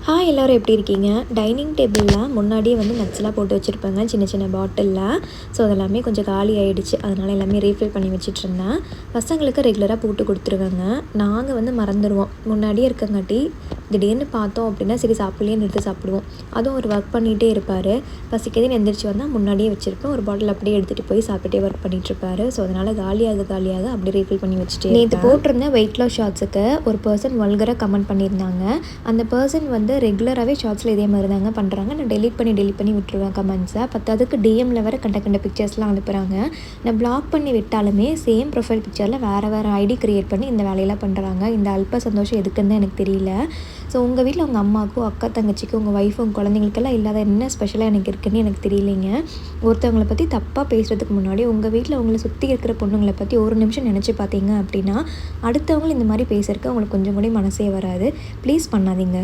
Hi எல்லோரும் எப்படி இருக்கீங்க? டைனிங் டேபிளில் முன்னாடியே வந்து நட்ஸ்லாம் போட்டு வச்சுருப்பேங்க சின்ன சின்ன பாட்டிலில். ஸோ அதெல்லாமே கொஞ்சம் காலி ஆகிடுச்சு. அதனால் எல்லாமே ரீஃபில் பண்ணி வச்சிட்ருந்தேன். பசங்களுக்கு ரெகுலராக போட்டு கொடுத்துருவேங்க. நாங்கள் வந்து மறந்துடுவோம். முன்னாடியே இருக்கங்காட்டி திடீர்னு பார்த்தோம் அப்படின்னா சரி சாப்பிட்லேயே எடுத்து சாப்பிடுவோம். அதுவும் ஒரு ஒர்க் பண்ணிகிட்டே இருப்பார். பசிக்குதுன்னு எந்திரிச்சு வந்தால் முன்னாடியே வச்சுருப்பேன். ஒரு பாட்டில் அப்படியே எடுத்துகிட்டு போய் சாப்பிட்டே ஒர்க் பண்ணிகிட்ருப்பாரு. ஸோ அதனால் காலியாக அப்படியே ரீஃபில் பண்ணி வச்சுட்டு நேற்று போட்டிருந்தேன் வெயிட் லாஸ் ஷார்ட்ஸுக்கு ஒரு பர்சன் வல்கராக கமெண்ட் பண்ணியிருந்தாங்க. அந்த பர்சன் வந்து ரெகுலராகவே ஷார்ட்ஸில் இதே மாதிரி தாங்க பண்ணுறாங்க. நான் டெலிட் பண்ணி விட்டுருவேன் கமெண்ட்ஸை. பத்தாவதுக்கு டிஎம்மில் வேறு கண்ட பிக்சர்ஸ்லாம் அனுப்புகிறாங்க. நான் பிளாக் பண்ணி விட்டாலுமே சேம் ப்ரொஃபைல் பிக்சரில் வேறு ஐடி க்ரியேட் பண்ணி இந்த வேலையெல்லாம் பண்ணுறாங்க. இந்த அல்ப சந்தோஷம் எதுக்குன்னு தான் எனக்கு தெரியல. ஸோ உங்கள் வீட்டில் உங்கள் அம்மாவுக்கும் அக்கா தங்கச்சிக்கும் உங்கள் ஒய்ஃபு உங்கள் குழந்தைங்களுக்கெல்லாம் இல்லாத என்ன ஸ்பெஷலாக எனக்கு இருக்குதுன்னு எனக்கு தெரியலைங்க. ஒருத்தவங்களை பற்றி தப்பாக பேசுகிறதுக்கு முன்னாடி உங்கள் வீட்டில் உங்களை சுற்றி இருக்கிற பொண்ணுங்களை பற்றி ஒரு நிமிஷம் நினச்சி பார்த்தீங்க அப்படின்னா அடுத்தவங்களும் இந்த மாதிரி பேசுறதுக்கு அவங்களுக்கு கொஞ்சம் கூட மனசே வராது. ப்ளீஸ் பண்ணாதீங்க.